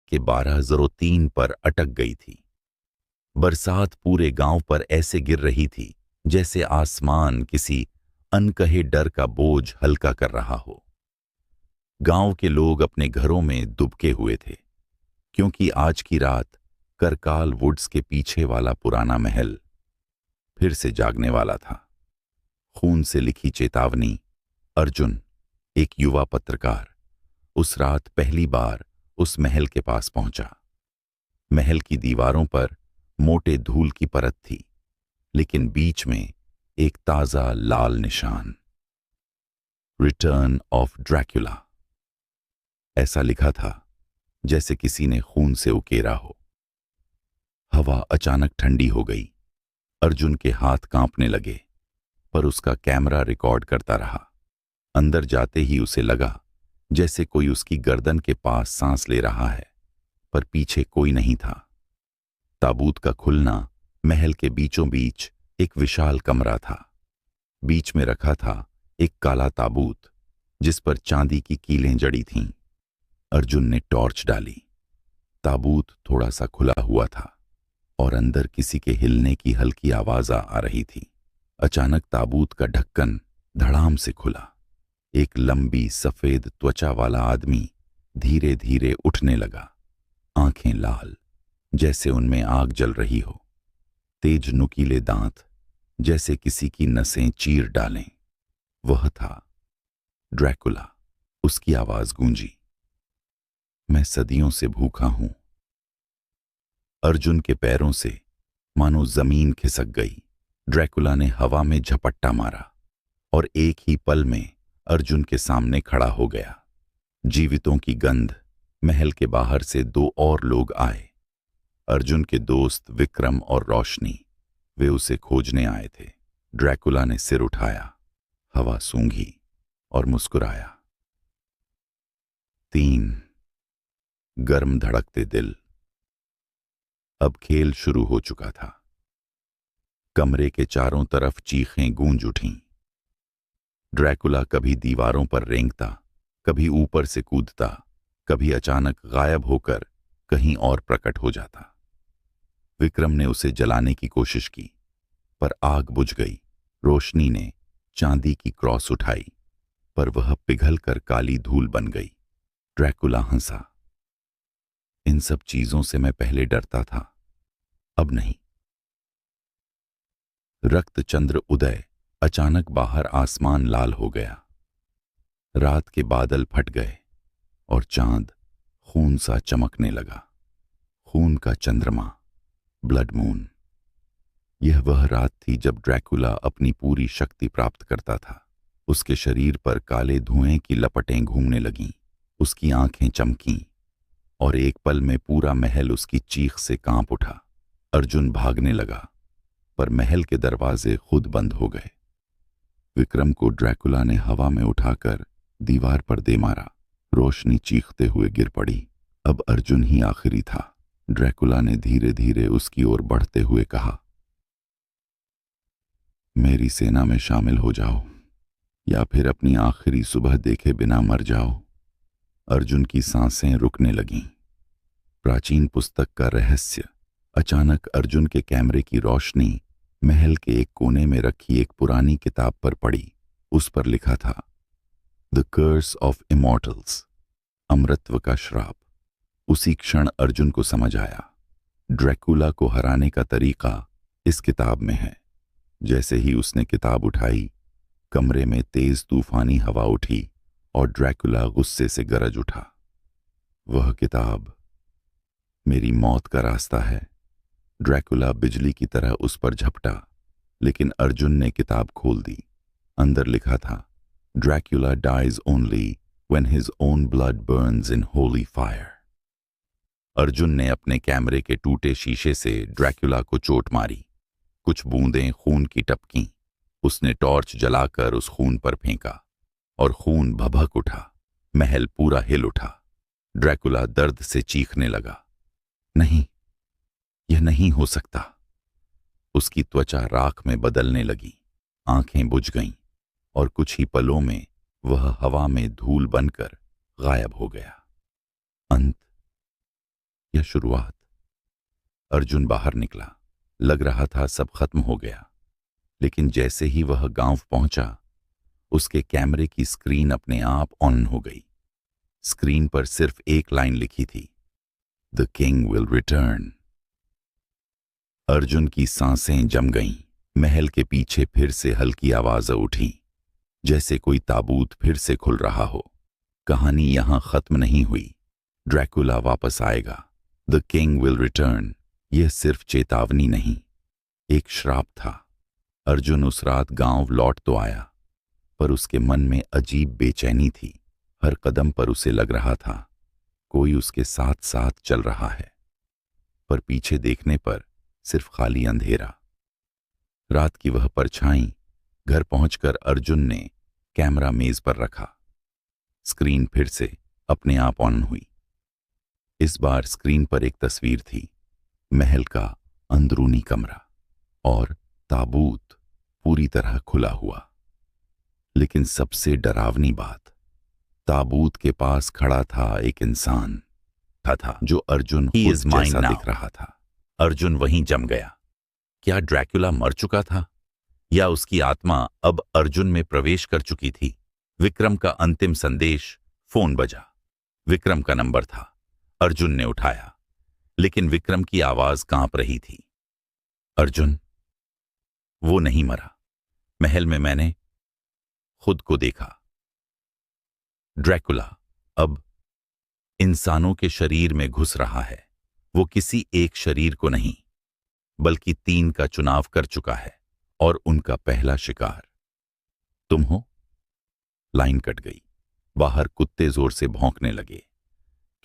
के 12:03 पर अटक गई थी। बरसात पूरे गांव पर ऐसे गिर रही थी जैसे आसमान किसी अनकहे डर का बोझ हल्का कर रहा हो। गांव के लोग अपने घरों में दुबके हुए थे, क्योंकि आज की रात करकाल वुड्स के पीछे वाला पुराना महल फिर से जागने वाला था। खून से लिखी चेतावनी। अर्जुन, एक युवा पत्रकार, उस रात पहली बार उस महल के पास पहुंचा। महल की दीवारों पर मोटे धूल की परत थी, लेकिन बीच में एक ताजा लाल निशान, रिटर्न ऑफ ड्रैकुला। ऐसा लिखा था जैसे किसी ने खून से उकेरा हो। हवा अचानक ठंडी हो गई। अर्जुन के हाथ कांपने लगे, पर उसका कैमरा रिकॉर्ड करता रहा। अंदर जाते ही उसे लगा जैसे कोई उसकी गर्दन के पास सांस ले रहा है, पर पीछे कोई नहीं था। ताबूत का खुलना। महल के बीचों बीच एक विशाल कमरा था। बीच में रखा था एक काला ताबूत, जिस पर चांदी की कीलें जड़ी थीं। अर्जुन ने टॉर्च डाली। ताबूत थोड़ा सा खुला हुआ था और अंदर किसी के हिलने की हल्की आवाज आ रही थी। अचानक ताबूत का ढक्कन धड़ाम से खुला। एक लंबी सफेद त्वचा वाला आदमी धीरे धीरे उठने लगा। आंखें लाल, जैसे उनमें आग जल रही हो। तेज नुकीले दांत, जैसे किसी की नसें चीर डालें। वह था ड्रैकुला। उसकी आवाज गूंजी, मैं सदियों से भूखा हूं। अर्जुन के पैरों से मानो जमीन खिसक गई। ड्रैकुला ने हवा में झपट्टा मारा और एक ही पल में अर्जुन के सामने खड़ा हो गया। जीवितों की गंध। महल के बाहर से दो और लोग आए, अर्जुन के दोस्त विक्रम और रोशनी। वे उसे खोजने आए थे। ड्रैकुला ने सिर उठाया, हवा सूंघी और मुस्कुराया। 3 गर्म धड़कते दिल। अब खेल शुरू हो चुका था। कमरे के चारों तरफ चीखें गूंज उठीं। ड्रैकुला कभी दीवारों पर रेंगता, कभी ऊपर से कूदता, कभी अचानक गायब होकर कहीं और प्रकट हो जाता। विक्रम ने उसे जलाने की कोशिश की, पर आग बुझ गई। रोशनी ने चांदी की क्रॉस उठाई, पर वह पिघलकर काली धूल बन गई। ड्रैकुला हंसा, इन सब चीजों से मैं पहले डरता था, अब नहीं। रक्तचंद्र उदय। अचानक बाहर आसमान लाल हो गया। रात के बादल फट गए और चांद खून सा चमकने लगा। खून का चंद्रमा, ब्लड मून। यह वह रात थी जब ड्रैकुला अपनी पूरी शक्ति प्राप्त करता था। उसके शरीर पर काले धुएं की लपटें घूमने लगीं, उसकी आंखें चमकीं और एक पल में पूरा महल उसकी चीख से कांप उठा। अर्जुन भागने लगा, पर महल के दरवाजे खुद बंद हो गए। विक्रम को ड्रैकुला ने हवा में उठाकर दीवार पर दे मारा। रोशनी चीखते हुए गिर पड़ी। अब अर्जुन ही आखिरी था। ड्रैकुला ने धीरे धीरे उसकी ओर बढ़ते हुए कहा, मेरी सेना में शामिल हो जाओ, या फिर अपनी आखिरी सुबह देखे बिना मर जाओ। अर्जुन की सांसें रुकने लगीं। प्राचीन पुस्तक का रहस्य। अचानक अर्जुन के कैमरे की रोशनी महल के एक कोने में रखी एक पुरानी किताब पर पड़ी। उस पर लिखा था, द कर्स ऑफ इमॉर्टल्स, अमरत्व का श्राप। उसी क्षण अर्जुन को समझ आया, ड्रैकुला को हराने का तरीका इस किताब में है। जैसे ही उसने किताब उठाई, कमरे में तेज तूफानी हवा उठी और ड्रैकुला गुस्से से गरज उठा। वह किताब मेरी मौत का रास्ता है। ड्रैकुला बिजली की तरह उस पर झपटा, लेकिन अर्जुन ने किताब खोल दी। अंदर लिखा था, Dracula dies only when his own blood burns in holy fire. Arjun ने अपने कैमरे के टूटे शीशे से ड्रैकुला को चोट मारी। कुछ बूंदें खून की टपकीं। उसने टॉर्च जलाकर उस खून पर फेंका और खून भभक उठा। महल पूरा हिल उठा। ड्रैकुला दर्द से चीखने लगा, नहीं, यह नहीं हो सकता। उसकी त्वचा राख में बदलने लगी, आंखें बुझ गईं और कुछ ही पलों में वह हवा में धूल बनकर गायब हो गया। अंत। या शुरुआत? अर्जुन बाहर निकला। लग रहा था सब खत्म हो गया, लेकिन जैसे ही वह गांव पहुंचा, उसके कैमरे की स्क्रीन अपने आप ऑन हो गई। स्क्रीन पर सिर्फ एक लाइन लिखी थी, the king will return. Arjun की सांसें जम गईं। महल के पीछे फिर से हल्की आवाज़ें उठी, जैसे कोई ताबूत फिर से खुल रहा हो। कहानी यहां खत्म नहीं हुई। ड्रैकुला वापस आएगा। The king will return. यह सिर्फ चेतावनी नहीं, एक श्राप था। अर्जुन उस रात गांव लौट तो आया, पर उसके मन में अजीब बेचैनी थी। हर कदम पर उसे लग रहा था कोई उसके साथ साथ चल रहा है, पर पीछे देखने पर सिर्फ खाली अंधेरा। रात की वह परछाई घर पहुंचकर अर्जुन ने कैमरा मेज पर रखा। स्क्रीन फिर से अपने आप ऑन हुई। इस बार स्क्रीन पर एक तस्वीर थी, महल का अंदरूनी कमरा और ताबूत पूरी तरह खुला हुआ। लेकिन सबसे डरावनी बात, ताबूत के पास खड़ा था एक इंसान था जो अर्जुन खुद जैसा दिख रहा था। अर्जुन वहीं जम गया। क्या ड्रैकुला मर चुका था, या उसकी आत्मा अब अर्जुन में प्रवेश कर चुकी थी? विक्रम का अंतिम संदेश। फोन बजा। विक्रम का नंबर था। अर्जुन ने उठाया, लेकिन विक्रम की आवाज कांप रही थी। अर्जुन, वो नहीं मरा। महल में मैंने खुद को देखा। ड्रैकुला अब इंसानों के शरीर में घुस रहा है। वो किसी एक शरीर को नहीं, बल्कि 3 का चुनाव कर चुका है, और उनका पहला शिकार तुम हो। लाइन कट गई। बाहर कुत्ते जोर से भौंकने लगे।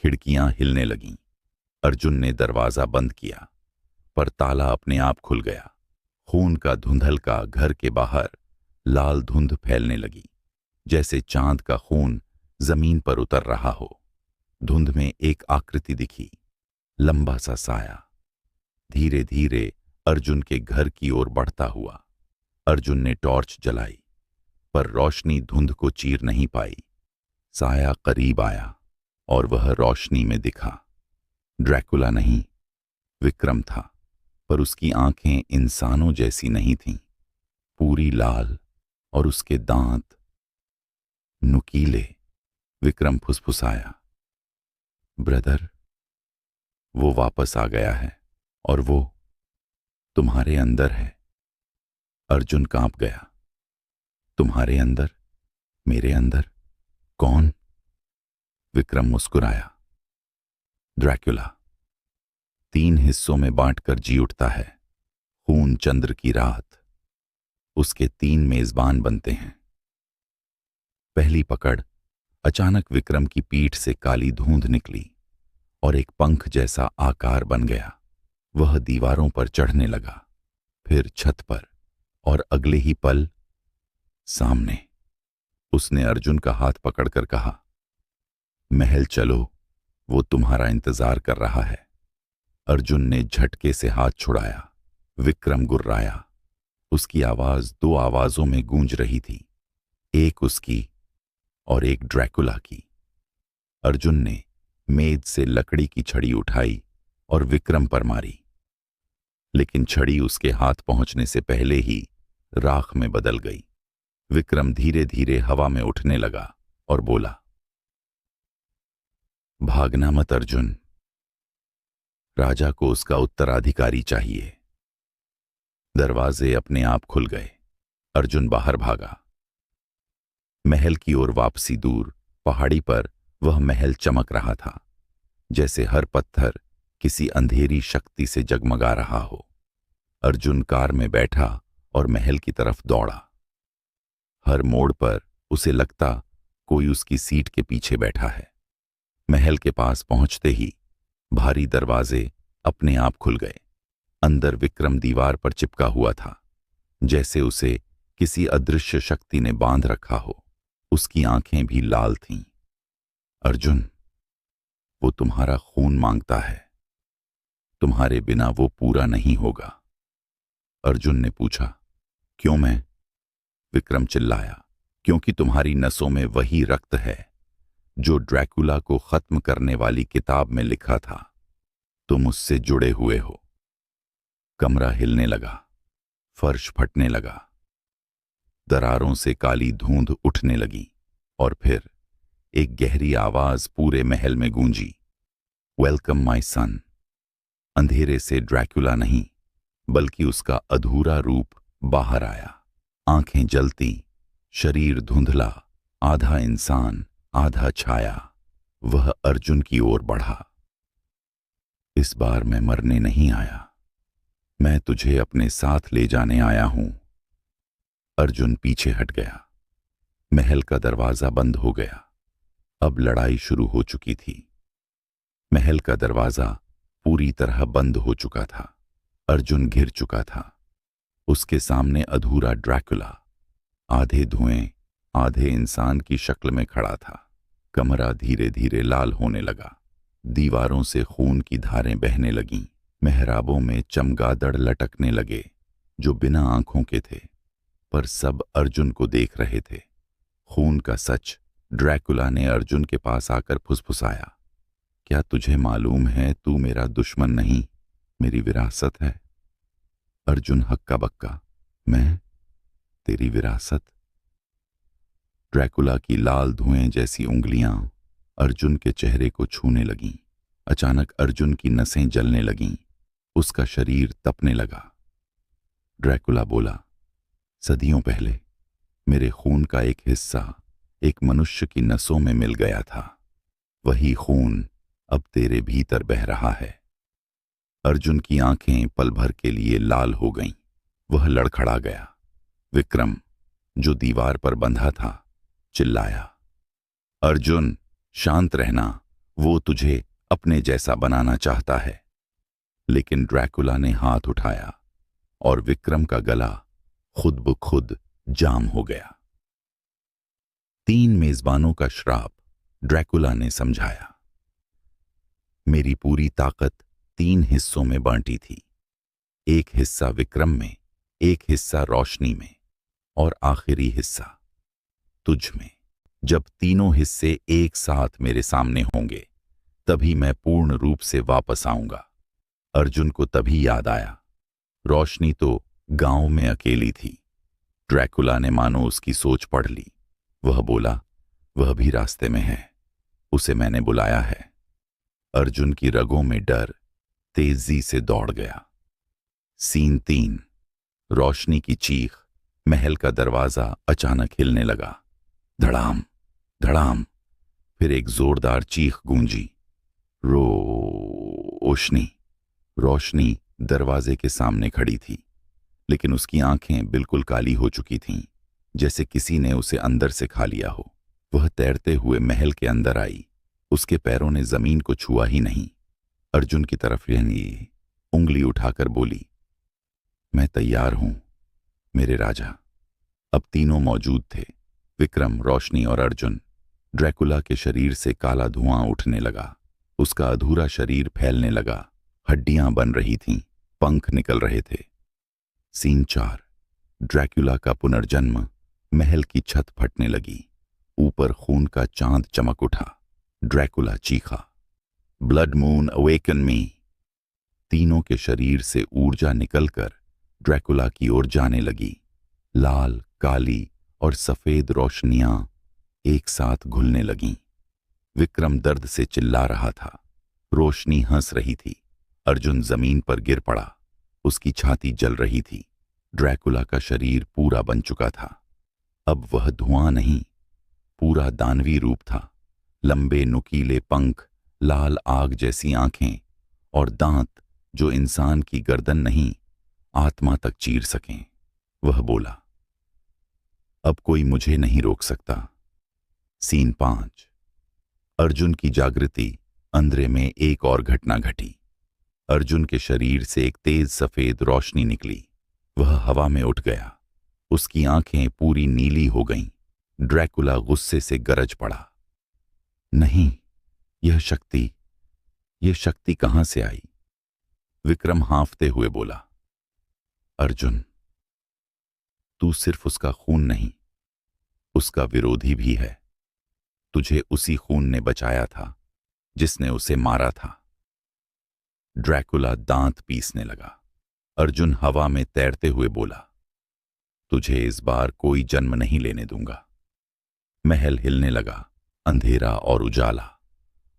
खिड़कियां हिलने लगीं। अर्जुन ने दरवाजा बंद किया, पर ताला अपने आप खुल गया। खून का धुंधलका घर के बाहर लाल धुंध फैलने लगी, जैसे चांद का खून जमीन पर उतर रहा हो। धुंध में एक आकृति दिखी, लंबा सा साया, धीरे धीरे अर्जुन के घर की ओर बढ़ता हुआ। अर्जुन ने टॉर्च जलाई, पर रोशनी धुंध को चीर नहीं पाई। साया करीब आया और वह रोशनी में दिखा। ड्रैकुला नहीं, विक्रम था, पर उसकी आंखें इंसानों जैसी नहीं थीं, पूरी लाल, और उसके दांत नुकीले। विक्रम फुसफुसाया, ब्रदर, वो वापस आ गया है, और वो तुम्हारे अंदर है। अर्जुन कांप गया। तुम्हारे अंदर? मेरे अंदर? कौन? विक्रम मुस्कुराया। ड्रैकुला 3 हिस्सों में बांटकर जी उठता है। खून चंद्र की रात। उसके 3 मेजबान बनते हैं। पहली पकड़, अचानक विक्रम की पीठ से काली धूंध निकली और एक पंख जैसा आकार बन गया। वह दीवारों पर चढ़ने लगा, फिर छत पर, और अगले ही पल सामने। उसने अर्जुन का हाथ पकड़कर कहा, महल चलो, वो तुम्हारा इंतजार कर रहा है। अर्जुन ने झटके से हाथ छुड़ाया। विक्रम गुर्राया। उसकी आवाज 2 आवाजों में गूंज रही थी, एक उसकी और एक ड्रैकुला की। अर्जुन ने मेज से लकड़ी की छड़ी उठाई और विक्रम पर मारी, लेकिन छड़ी उसके हाथ पहुंचने से पहले ही राख में बदल गई। विक्रम धीरे धीरे हवा में उठने लगा और बोला, भागना मत अर्जुन, राजा को उसका उत्तराधिकारी चाहिए। दरवाजे अपने आप खुल गए। अर्जुन बाहर भागा। महल की ओर वापसी दूर पहाड़ी पर वह महल चमक रहा था, जैसे हर पत्थर किसी अंधेरी शक्ति से जगमगा रहा हो। अर्जुन कार में बैठा और महल की तरफ दौड़ा। हर मोड़ पर उसे लगता कोई उसकी सीट के पीछे बैठा है। महल के पास पहुंचते ही भारी दरवाजे अपने आप खुल गए। अंदर विक्रम दीवार पर चिपका हुआ था, जैसे उसे किसी अदृश्य शक्ति ने बांध रखा हो। उसकी आंखें भी लाल थीं। अर्जुन, वो तुम्हारा खून मांगता है। तुम्हारे बिना वो पूरा नहीं होगा। अर्जुन ने पूछा, क्यों मैं? विक्रम चिल्लाया, क्योंकि तुम्हारी नसों में वही रक्त है जो ड्रैकुला को खत्म करने वाली किताब में लिखा था। तुम उससे जुड़े हुए हो। कमरा हिलने लगा, फर्श फटने लगा, दरारों से काली धुंध उठने लगी और फिर एक गहरी आवाज पूरे महल में गूंजी, वेलकम माय सन। अंधेरे से ड्रैकुला नहीं, बल्कि उसका अधूरा रूप बाहर आया। आंखें जलती, शरीर धुंधला, आधा इंसान आधा छाया। वह अर्जुन की ओर बढ़ा। इस बार मैं मरने नहीं आया, मैं तुझे अपने साथ ले जाने आया हूं। अर्जुन पीछे हट गया। महल का दरवाजा बंद हो गया। अब लड़ाई शुरू हो चुकी थी। महल का दरवाजा पूरी तरह बंद हो चुका था। अर्जुन घिर चुका था। उसके सामने अधूरा ड्रैकुला, आधे धुएं आधे इंसान की शक्ल में खड़ा था। कमरा धीरे धीरे लाल होने लगा। दीवारों से खून की धारें बहने लगीं। मेहराबों में चमगादड़ लटकने लगे जो बिना आंखों के थे, पर सब अर्जुन को देख रहे थे। खून का सच। ड्रैकुला ने अर्जुन के पास आकर फुसफुसाया, क्या तुझे मालूम है तू मेरा दुश्मन नहीं, मेरी विरासत है। अर्जुन हक्का बक्का, मैं तेरी विरासत? ड्रैकुला की लाल धुएं जैसी उंगलियां अर्जुन के चेहरे को छूने लगीं। अचानक अर्जुन की नसें जलने लगीं। उसका शरीर तपने लगा। ड्रैकुला बोला, सदियों पहले मेरे खून का एक हिस्सा एक मनुष्य की नसों में मिल गया था। वही खून अब तेरे भीतर बह रहा है। अर्जुन की आंखें पल भर के लिए लाल हो गईं। वह लड़खड़ा गया। विक्रम, जो दीवार पर बंधा था, चिल्लाया, अर्जुन शांत रहना, वो तुझे अपने जैसा बनाना चाहता है। लेकिन ड्रैकुला ने हाथ उठाया और विक्रम का गला खुद ब खुद जाम हो गया। 3 मेजबानों का श्राप। ड्रैकुला ने समझाया, मेरी पूरी ताकत 3 हिस्सों में बांटी थी। एक हिस्सा विक्रम में, एक हिस्सा रोशनी में और आखिरी हिस्सा तुझ में। जब तीनों हिस्से एक साथ मेरे सामने होंगे, तभी मैं पूर्ण रूप से वापस आऊंगा। अर्जुन को तभी याद आया, रोशनी तो गांव में अकेली थी। ड्रैकुला ने मानो उसकी सोच पढ़ ली। वह बोला, वह भी रास्ते में है, उसे मैंने बुलाया है। अर्जुन की रगों में डर तेजी से दौड़ गया। सीन 3। रोशनी की चीख। महल का दरवाजा अचानक हिलने लगा। धड़ाम धड़ाम। फिर एक जोरदार चीख गूंजी, रोशनी। रोशनी दरवाजे के सामने खड़ी थी, लेकिन उसकी आंखें बिल्कुल काली हो चुकी थीं, जैसे किसी ने उसे अंदर से खा लिया हो। वह तैरते हुए महल के अंदर आई। उसके पैरों ने जमीन को छुआ ही नहीं। अर्जुन की तरफ उंगली उठाकर बोली, मैं तैयार हूं मेरे राजा। अब तीनों मौजूद थे, विक्रम, रोशनी और अर्जुन। ड्रैकुला के शरीर से काला धुआं उठने लगा। उसका अधूरा शरीर फैलने लगा। हड्डियां बन रही थीं, पंख निकल रहे थे। सीन 4। ड्रैकुला का पुनर्जन्म। महल की छत फटने लगी। ऊपर खून का चांद चमक उठा। ड्रैकुला चीखा, ब्लड मून अवेकन मी। तीनों के शरीर से ऊर्जा निकलकर ड्रैकुला की ओर जाने लगी। लाल, काली और सफेद रोशनियां एक साथ घुलने लगीं। विक्रम दर्द से चिल्ला रहा था। रोशनी हंस रही थी। अर्जुन जमीन पर गिर पड़ा। उसकी छाती जल रही थी। ड्रैकुला का शरीर पूरा बन चुका था। अब वह धुआं नहीं, पूरा दानवी रूप था। लंबे नुकीले पंख, लाल आग जैसी आंखें और दांत जो इंसान की गर्दन नहीं, आत्मा तक चीर सकें। वह बोला, अब कोई मुझे नहीं रोक सकता। सीन 5। अर्जुन की जागृति। अंधेरे में एक और घटना घटी। अर्जुन के शरीर से एक तेज सफेद रोशनी निकली। वह हवा में उठ गया। उसकी आंखें पूरी नीली हो गईं। ड्रैकुला गुस्से से गरज पड़ा, नहीं, यह शक्ति कहां से आई? विक्रम हांफते हुए बोला, अर्जुन, तू सिर्फ उसका खून नहीं, उसका विरोधी भी है। तुझे उसी खून ने बचाया था जिसने उसे मारा था। ड्रैकुला दांत पीसने लगा। अर्जुन हवा में तैरते हुए बोला, तुझे इस बार कोई जन्म नहीं लेने दूंगा। महल हिलने लगा। अंधेरा और उजाला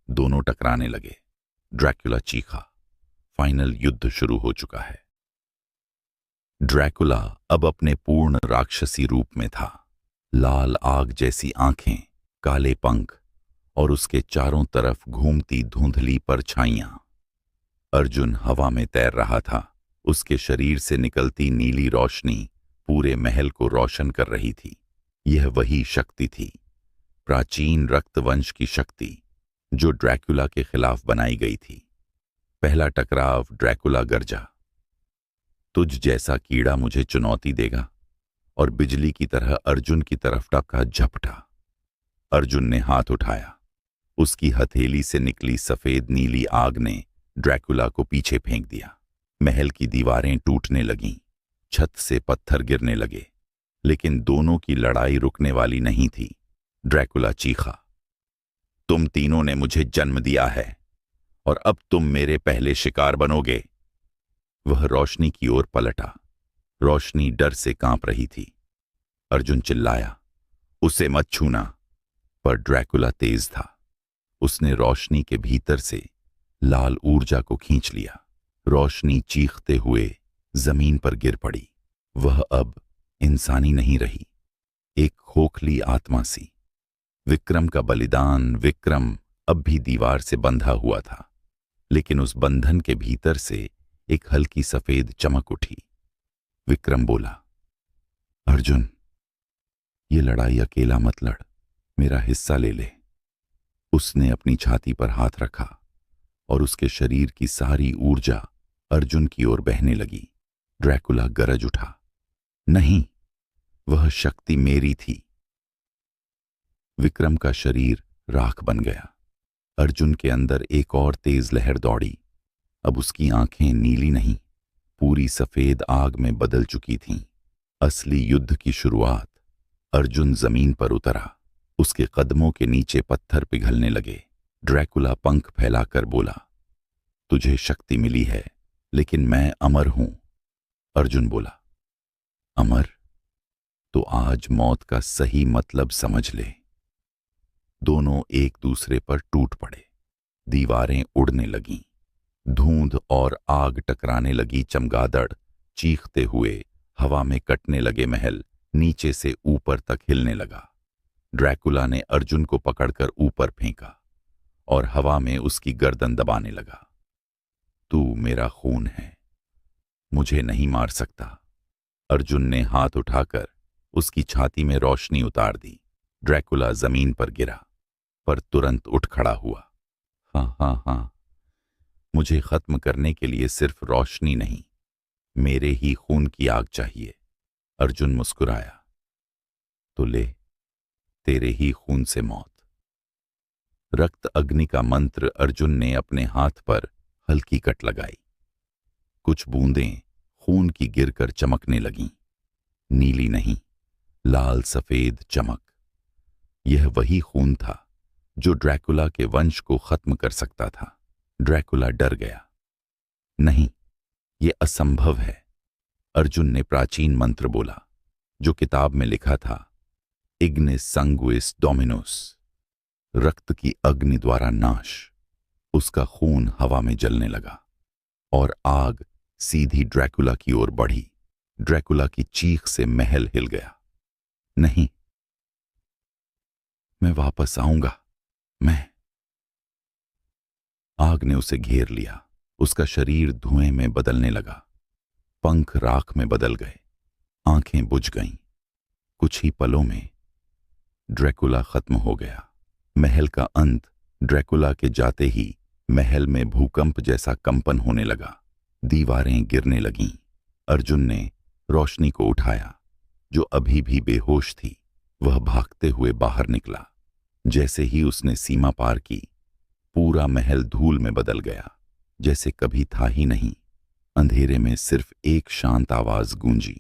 दोनों टकराने लगे। ड्रैकुला चीखा। फाइनल युद्ध शुरू हो चुका है। ड्रैकुला अब अपने पूर्ण राक्षसी रूप में था। लाल आग जैसी आंखें, काले पंख और उसके चारों तरफ घूमती धुंधली परछाइयां। अर्जुन हवा में तैर रहा था। उसके शरीर से निकलती नीली रोशनी पूरे महल को रोशन कर रही थी। यह वही शक्ति थी, प्राचीन रक्तवंश की शक्ति, जो ड्रैकुला के खिलाफ बनाई गई थी। पहला टकराव। ड्रैकुला गरजा, तुझ जैसा कीड़ा मुझे चुनौती देगा? और बिजली की तरह अर्जुन की तरफ टपका झपटा। अर्जुन ने हाथ उठाया। उसकी हथेली से निकली सफेद नीली आग ने ड्रैकुला को पीछे फेंक दिया। महल की दीवारें टूटने लगीं, छत से पत्थर गिरने लगे, लेकिन दोनों की लड़ाई रुकने वाली नहीं थी। ड्रैकुला चीखा, तुम तीनों ने मुझे जन्म दिया है और अब तुम मेरे पहले शिकार बनोगे। वह रोशनी की ओर पलटा। रोशनी डर से कांप रही थी। अर्जुन चिल्लाया, उसे मत छूना। पर ड्रैकुला तेज था। उसने रोशनी के भीतर से लाल ऊर्जा को खींच लिया। रोशनी चीखते हुए जमीन पर गिर पड़ी। वह अब इंसानी नहीं रही, एक खोखली आत्मा सी। विक्रम का बलिदान। विक्रम अब भी दीवार से बंधा हुआ था, लेकिन उस बंधन के भीतर से एक हल्की सफेद चमक उठी। विक्रम बोला, अर्जुन, ये लड़ाई अकेला मत लड़, मेरा हिस्सा ले ले। उसने अपनी छाती पर हाथ रखा और उसके शरीर की सारी ऊर्जा अर्जुन की ओर बहने लगी। ड्रैकुला गरज उठा, नहीं, वह शक्ति मेरी थी। विक्रम का शरीर राख बन गया। अर्जुन के अंदर एक और तेज लहर दौड़ी। अब उसकी आंखें नीली नहीं, पूरी सफेद आग में बदल चुकी थीं। असली युद्ध की शुरुआत। अर्जुन जमीन पर उतरा। उसके कदमों के नीचे पत्थर पिघलने लगे। ड्रैकुला पंख फैलाकर बोला, तुझे शक्ति मिली है, लेकिन मैं अमर हूं। अर्जुन बोला, अमर? तो आज मौत का सही मतलब समझ ले। दोनों एक दूसरे पर टूट पड़े। दीवारें उड़ने लगीं। धुंध और आग टकराने लगी। चमगादड़ चीखते हुए हवा में कटने लगे। महल नीचे से ऊपर तक हिलने लगा। ड्रैकुला ने अर्जुन को पकड़कर ऊपर फेंका और हवा में उसकी गर्दन दबाने लगा। तू मेरा खून है, मुझे नहीं मार सकता। अर्जुन ने हाथ उठाकर उसकी छाती में रोशनी उतार दी। ड्रैकुला जमीन पर गिरा, पर तुरंत उठ खड़ा हुआ। हाँ हाँ हाँ, मुझे खत्म करने के लिए सिर्फ रोशनी नहीं, मेरे ही खून की आग चाहिए। अर्जुन मुस्कुराया, तो ले, तेरे ही खून से मौत। रक्त अग्नि का मंत्र अर्जुन ने अपने हाथ पर हल्की कट लगाई। कुछ बूंदें खून की गिरकर चमकने लगीं। नीली नहीं, लाल सफेद चमक। यह वही खून था जो ड्रैकुला के वंश को खत्म कर सकता था। ड्रैकुला डर गया। नहीं, यह असंभव है। अर्जुन ने प्राचीन मंत्र बोला, जो किताब में लिखा था, इग्निस संगुइस डोमिनोस, रक्त की अग्नि द्वारा नाश। उसका खून हवा में जलने लगा और आग सीधी ड्रैकुला की ओर बढ़ी। ड्रैकुला की चीख से महल हिल गया। नहीं, मैं वापस आऊंगा। मैं। आग ने उसे घेर लिया। उसका शरीर धुएं में बदलने लगा। पंख राख में बदल गए। आंखें बुझ गईं। कुछ ही पलों में ड्रैकुला खत्म हो गया। महल का अंत। ड्रैकुला के जाते ही महल में भूकंप जैसा कंपन होने लगा। दीवारें गिरने लगीं। अर्जुन ने रोशनी को उठाया, जो अभी भी बेहोश थी। वह भागते हुए बाहर निकला। जैसे ही उसने सीमा पार की, पूरा महल धूल में बदल गया, जैसे कभी था ही नहीं। अंधेरे में सिर्फ एक शांत आवाज गूंजी।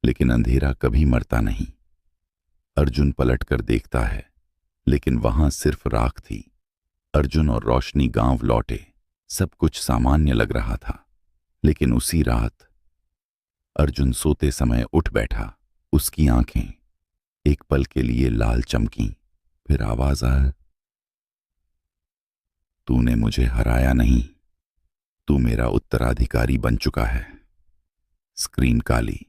लेकिन अंधेरा कभी मरता नहीं। अर्जुन पलटकर देखता है, लेकिन वहां सिर्फ राख थी। अर्जुन और रोशनी गांव लौटे। सब कुछ सामान्य लग रहा था, लेकिन उसी रात अर्जुन सोते समय उठ बैठा। उसकी आंखें एक पल के लिए लाल चमकीं। फिर आवाज आया, तूने मुझे हराया नहीं, तू मेरा उत्तराधिकारी बन चुका है। स्क्रीन काली।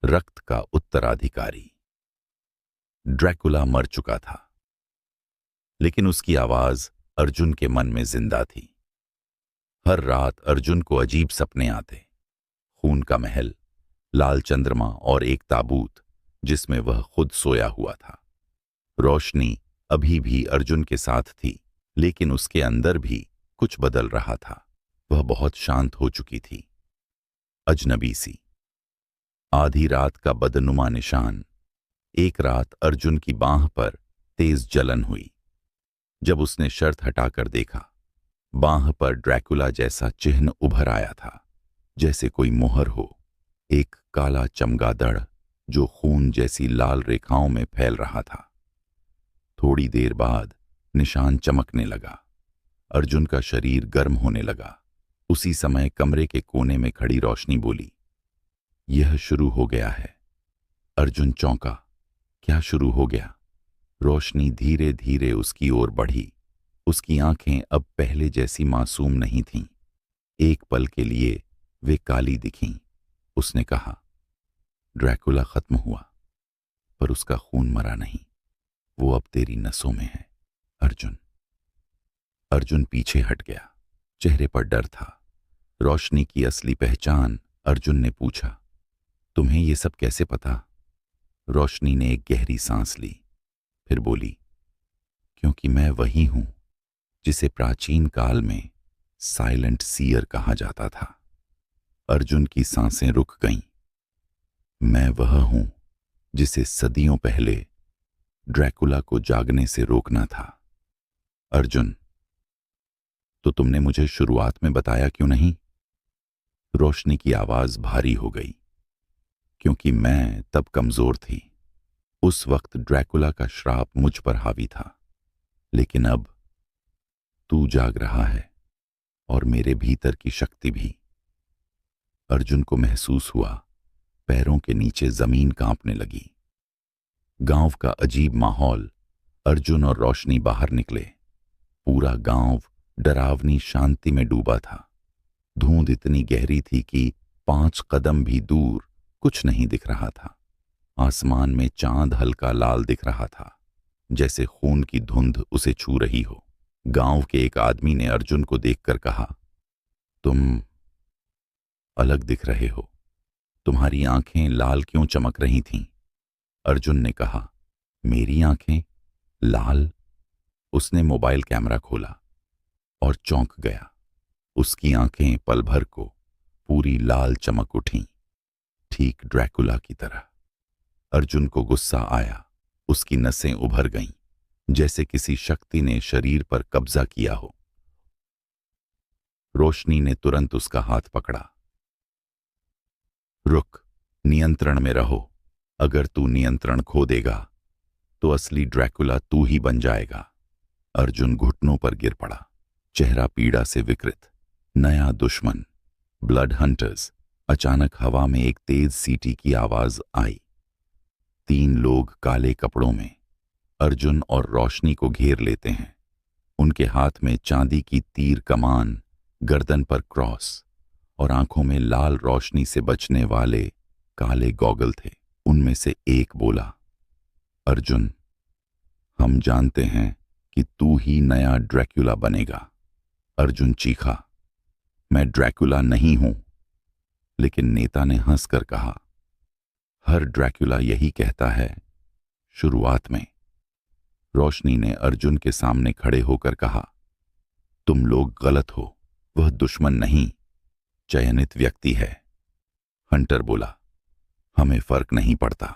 रक्त का उत्तराधिकारी। ड्रैकुला मर चुका था, लेकिन उसकी आवाज अर्जुन के मन में जिंदा थी। हर रात अर्जुन को अजीब सपने आते। खून का महल, लाल चंद्रमा और एक ताबूत जिसमें वह खुद सोया हुआ था। रोशनी अभी भी अर्जुन के साथ थी, लेकिन उसके अंदर भी कुछ बदल रहा था। वह बहुत शांत हो चुकी थी, अजनबी सी। आधी रात का बदनुमा निशान। एक रात अर्जुन की बांह पर तेज जलन हुई। जब उसने शर्त हटाकर देखा, बांह पर ड्रैकुला जैसा चिन्ह उभर आया था, जैसे कोई मोहर हो। एक काला चमगादड़ जो खून जैसी लाल रेखाओं में फैल रहा था। थोड़ी देर बाद निशान चमकने लगा। अर्जुन का शरीर गर्म होने लगा। उसी समय कमरे के कोने में खड़ी रोशनी बोली, यह शुरू हो गया है। अर्जुन चौंका। क्या शुरू हो गया? रोशनी धीरे धीरे उसकी ओर बढ़ी। उसकी आंखें अब पहले जैसी मासूम नहीं थीं। एक पल के लिए वे काली दिखीं। उसने कहा, ड्रैकुला खत्म हुआ, पर उसका खून मरा नहीं। वो अब तेरी नसों में है, अर्जुन। अर्जुन पीछे हट गया। चेहरे पर डर था। रोशनी की असली पहचान। अर्जुन ने पूछा, तुम्हें ये सब कैसे पता? रोशनी ने एक गहरी सांस ली, फिर बोली, क्योंकि मैं वही हूं जिसे प्राचीन काल में साइलेंट सीयर कहा जाता था। अर्जुन की सांसें रुक गईं। मैं वह हूं जिसे सदियों पहले ड्रैकुला को जागने से रोकना था। अर्जुन, तो तुमने मुझे शुरुआत में बताया क्यों नहीं? रोशनी की आवाज भारी हो गई। क्योंकि मैं तब कमजोर थी। उस वक्त ड्रैकुला का श्राप मुझ पर हावी था। लेकिन अब तू जाग रहा है, और मेरे भीतर की शक्ति भी। अर्जुन को महसूस हुआ, पैरों के नीचे जमीन कांपने लगी। गांव का अजीब माहौल। अर्जुन और रोशनी बाहर निकले। पूरा गांव डरावनी शांति में डूबा था। धुंध इतनी गहरी थी कि 5 कदम भी दूर कुछ नहीं दिख रहा था। आसमान में चांद हल्का लाल दिख रहा था, जैसे खून की धुंध उसे छू रही हो। गांव के एक आदमी ने अर्जुन को देखकर कहा, तुम अलग दिख रहे हो। तुम्हारी आंखें लाल क्यों चमक रही थीं? अर्जुन ने कहा, मेरी आंखें लाल? उसने मोबाइल कैमरा खोला और चौंक गया। उसकी आंखें पल भर को पूरी लाल चमक उठीं, ठीक ड्रैकुला की तरह। अर्जुन को गुस्सा आया। उसकी नसें उभर गईं, जैसे किसी शक्ति ने शरीर पर कब्जा किया हो। रोशनी ने तुरंत उसका हाथ पकड़ा। रुक, नियंत्रण में रहो। अगर तू नियंत्रण खो देगा तो असली ड्रैकुला तू ही बन जाएगा। अर्जुन घुटनों पर गिर पड़ा, चेहरा पीड़ा से विकृत। नया दुश्मन, ब्लड हंटर्स। अचानक हवा में एक तेज सीटी की आवाज आई। 3 लोग काले कपड़ों में अर्जुन और रोशनी को घेर लेते हैं। उनके हाथ में चांदी की तीर कमान, गर्दन पर क्रॉस और आंखों में लाल रोशनी से बचने वाले काले गॉगल थे। उनमें से एक बोला, अर्जुन, हम जानते हैं कि तू ही नया ड्रैकुला बनेगा। अर्जुन चीखा, मैं ड्रैकुला नहीं हूं। लेकिन नेता ने हंसकर कहा, हर ड्रैकुला यही कहता है शुरुआत में। रोशनी ने अर्जुन के सामने खड़े होकर कहा, तुम लोग गलत हो। वह दुश्मन नहीं, चयनित व्यक्ति है। हंटर बोला, हमें फर्क नहीं पड़ता।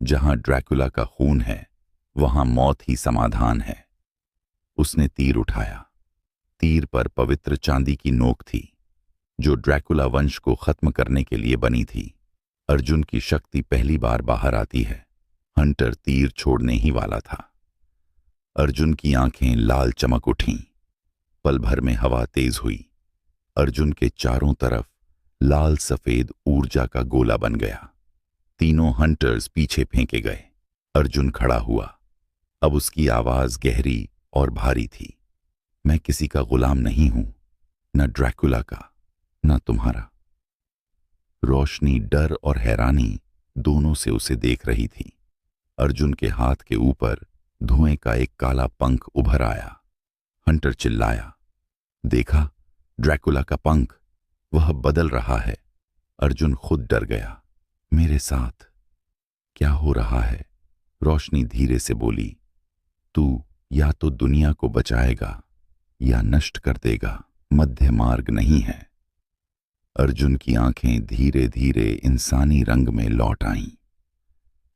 जहां ड्रैकुला का खून है, वहां मौत ही समाधान है। उसने तीर उठाया। तीर पर पवित्र चांदी की नोक थी, जो ड्रैकुला वंश को खत्म करने के लिए बनी थी। अर्जुन की शक्ति पहली बार बाहर आती है। हंटर तीर छोड़ने ही वाला था। अर्जुन की आंखें लाल चमक उठीं। पल भर में हवा तेज हुई। अर्जुन के चारों तरफ लाल सफेद ऊर्जा का गोला बन गया। तीनों हंटर्स पीछे फेंके गए। अर्जुन खड़ा हुआ। अब उसकी आवाज गहरी और भारी थी। मैं किसी का गुलाम नहीं हूं, न ड्रैकुला का, न तुम्हारा। रोशनी डर और हैरानी दोनों से उसे देख रही थी। अर्जुन के हाथ के ऊपर धुएं का एक काला पंख उभर आया। हंटर चिल्लाया, देखा, ड्रैकुला का पंख, वह बदल रहा है। अर्जुन खुद डर गया। मेरे साथ क्या हो रहा है? रोशनी धीरे से बोली, तू या तो दुनिया को बचाएगा या नष्ट कर देगा, मध्य मार्ग नहीं है। अर्जुन की आंखें धीरे धीरे इंसानी रंग में लौट आईं,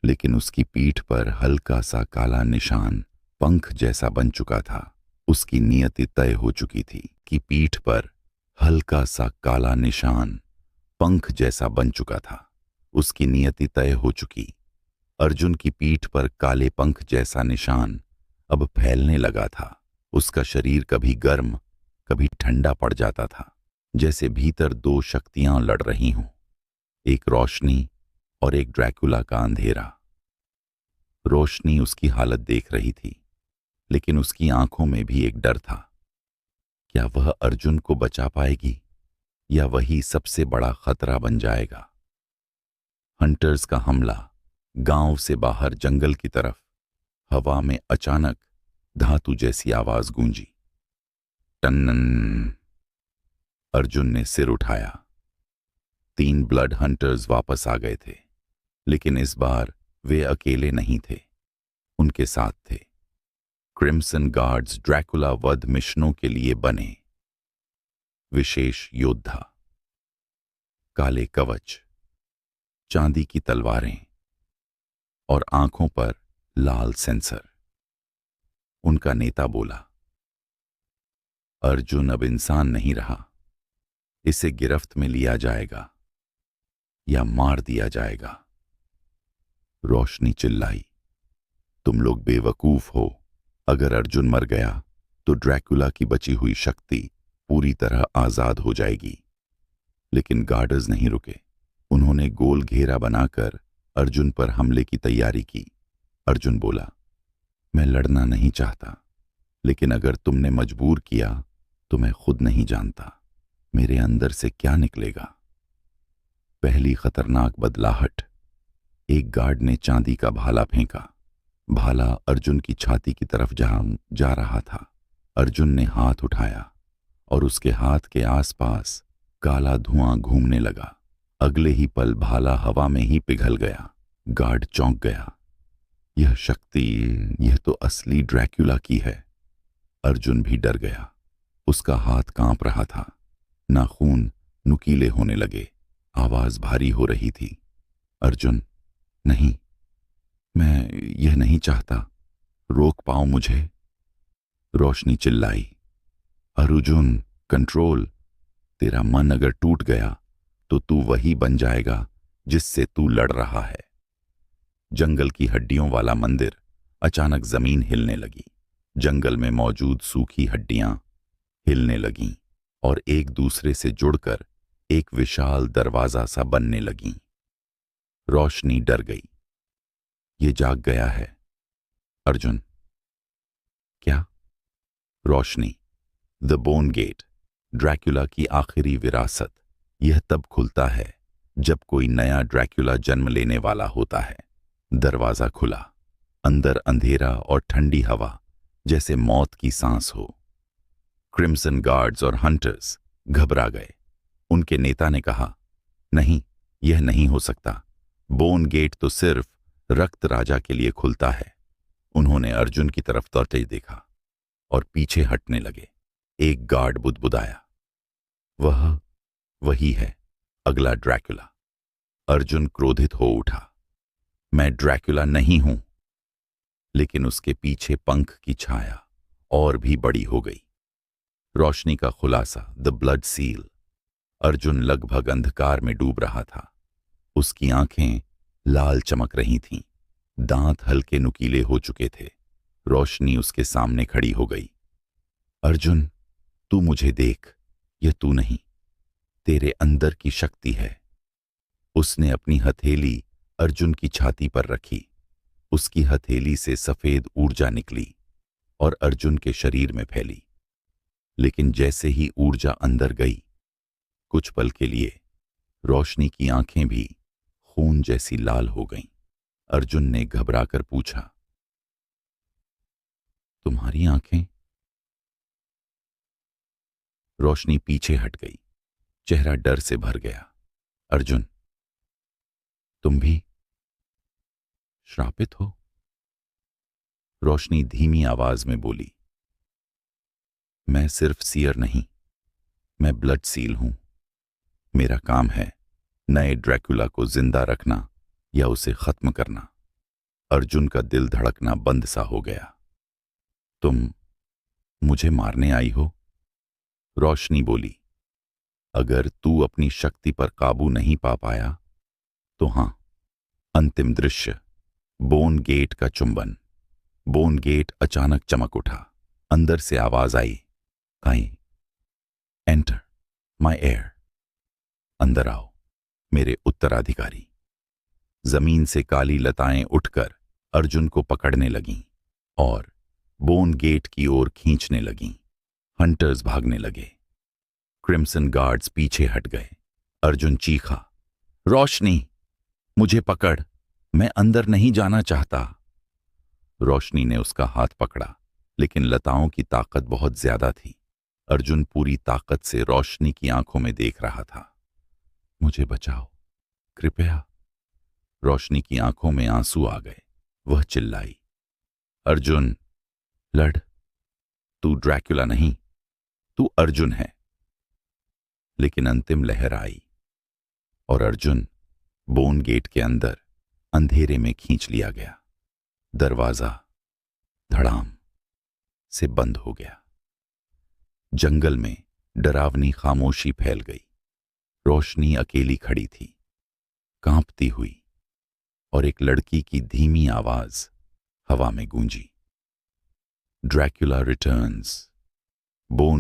लेकिन उसकी पीठ पर हल्का सा काला निशान पंख जैसा बन चुका था। उसकी नियति तय हो चुकी थी कि पीठ पर हल्का सा काला निशान पंख जैसा बन चुका था। उसकी नियति तय हो चुकी। अर्जुन की पीठ पर काले पंख जैसा निशान अब फैलने लगा था। उसका शरीर कभी गर्म, कभी ठंडा पड़ जाता था, जैसे भीतर दो शक्तियां लड़ रही हों, एक रोशनी और एक ड्रैकुला का अंधेरा। रोशनी उसकी हालत देख रही थी, लेकिन उसकी आंखों में भी एक डर था। क्या वह अर्जुन को बचा पाएगी या वही सबसे बड़ा खतरा बन जाएगा? हंटर्स का हमला। गांव से बाहर जंगल की तरफ हवा में अचानक धातु जैसी आवाज गूंजी। टन्नन। अर्जुन ने सिर उठाया। 3 ब्लड हंटर्स वापस आ गए थे, लेकिन इस बार वे अकेले नहीं थे, उनके साथ थे क्रिम्सन गार्ड्स, ड्रैकुला वध मिशनों के लिए बने विशेष योद्धा। काले कवच, चांदी की तलवारें और आंखों पर लाल सेंसर। उनका नेता बोला, अर्जुन अब इंसान नहीं रहा। इसे गिरफ्त में लिया जाएगा या मार दिया जाएगा। रोशनी चिल्लाई, तुम लोग बेवकूफ हो। अगर अर्जुन मर गया तो ड्रैकुला की बची हुई शक्ति पूरी तरह आजाद हो जाएगी। लेकिन गार्डर्स नहीं रुके। उन्होंने गोल घेरा बनाकर अर्जुन पर हमले की तैयारी की। अर्जुन बोला, मैं लड़ना नहीं चाहता, लेकिन अगर तुमने मजबूर किया तो मैं खुद नहीं जानता मेरे अंदर से क्या निकलेगा। पहली खतरनाक बदलाहट। एक गार्ड ने चांदी का भाला फेंका। भाला अर्जुन की छाती की तरफ जा रहा था। अर्जुन ने हाथ उठाया और उसके हाथ के आसपास काला धुआं घूमने लगा। अगले ही पल भाला हवा में ही पिघल गया। गार्ड चौंक गया। यह शक्ति, यह तो असली ड्रैकुला की है। अर्जुन भी डर गया। उसका हाथ कांप रहा था। नाखून नुकीले होने लगे। आवाज भारी हो रही थी। अर्जुन, नहीं, मैं यह नहीं चाहता। रोक पाओ मुझे। रोशनी चिल्लाई, अर्जुन, कंट्रोल। तेरा मन अगर टूट गया तो तू वही बन जाएगा जिससे तू लड़ रहा है। जंगल की हड्डियों वाला मंदिर। अचानक जमीन हिलने लगी। जंगल में मौजूद सूखी हड्डियां हिलने लगीं और एक दूसरे से जुड़कर एक विशाल दरवाजा सा बनने लगीं। रोशनी डर गई। ये जाग गया है। अर्जुन, क्या? रोशनी, द बोन गेट, ड्रैकुला की आखिरी विरासत। यह तब खुलता है जब कोई नया ड्रैकुला जन्म लेने वाला होता है। दरवाजा खुला। अंदर अंधेरा और ठंडी हवा, जैसे मौत की सांस हो। क्रिम्सन गार्ड्स और हंटर्स घबरा गए। उनके नेता ने कहा, नहीं, यह नहीं हो सकता। बोन गेट तो सिर्फ रक्त राजा के लिए खुलता है। उन्होंने अर्जुन की तरफ तौरते देखा और पीछे हटने लगे। एक गार्ड बुदबुदाया, वह वही है, अगला ड्रैकुला। अर्जुन क्रोधित हो उठा। मैं ड्रैकुला नहीं हूं। लेकिन उसके पीछे पंख की छाया और भी बड़ी हो गई। रोशनी का खुलासा, द ब्लड सील। अर्जुन लगभग अंधकार में डूब रहा था। उसकी आंखें लाल चमक रही थीं। दांत हल्के नुकीले हो चुके थे। रोशनी उसके सामने खड़ी हो गई। अर्जुन, तू मुझे देख, यह तू नहीं, तेरे अंदर की शक्ति है। उसने अपनी हथेली अर्जुन की छाती पर रखी। उसकी हथेली से सफेद ऊर्जा निकली और अर्जुन के शरीर में फैली। लेकिन जैसे ही ऊर्जा अंदर गई, कुछ पल के लिए रोशनी की आंखें भी खून जैसी लाल हो गईं। अर्जुन ने घबराकर पूछा, तुम्हारी आंखें? रोशनी पीछे हट गई, चेहरा डर से भर गया। अर्जुन, तुम भी श्रापित हो? रोशनी धीमी आवाज में बोली, मैं सिर्फ सीयर नहीं, मैं ब्लड सील हूं। मेरा काम है नए ड्रैकुला को जिंदा रखना या उसे खत्म करना। अर्जुन का दिल धड़कना बंद सा हो गया। तुम मुझे मारने आई हो? रोशनी बोली, अगर तू अपनी शक्ति पर काबू नहीं पा पाया तो हां। अंतिम दृश्य, बोन गेट का चुंबन। बोन गेट अचानक चमक उठा। अंदर से आवाज आई, काई, एंटर माई एयर। अंदर आओ मेरे उत्तराधिकारी। जमीन से काली लताएं उठकर अर्जुन को पकड़ने लगीं और बोन गेट की ओर खींचने लगीं। हंटर्स भागने लगे। क्रिम्सन गार्ड्स पीछे हट गए। अर्जुन चीखा, रोशनी, मुझे पकड़, मैं अंदर नहीं जाना चाहता। रोशनी ने उसका हाथ पकड़ा, लेकिन लताओं की ताकत बहुत ज्यादा थी। अर्जुन पूरी ताकत से रोशनी की आंखों में देख रहा था। मुझे बचाओ, कृपया। रोशनी की आंखों में आंसू आ गए। वह चिल्लाई, अर्जुन, लड़। तू ड्रैकुला नहीं, तू अर्जुन है। लेकिन अंतिम लहर आई और अर्जुन बोन गेट के अंदर अंधेरे में खींच लिया गया। दरवाजा धड़ाम से बंद हो गया। जंगल में डरावनी खामोशी फैल गई। रोशनी अकेली खड़ी थी, कांपती हुई, और एक लड़की की धीमी आवाज हवा में गूंजी, ड्रैकुला रिटर्न्स। बोन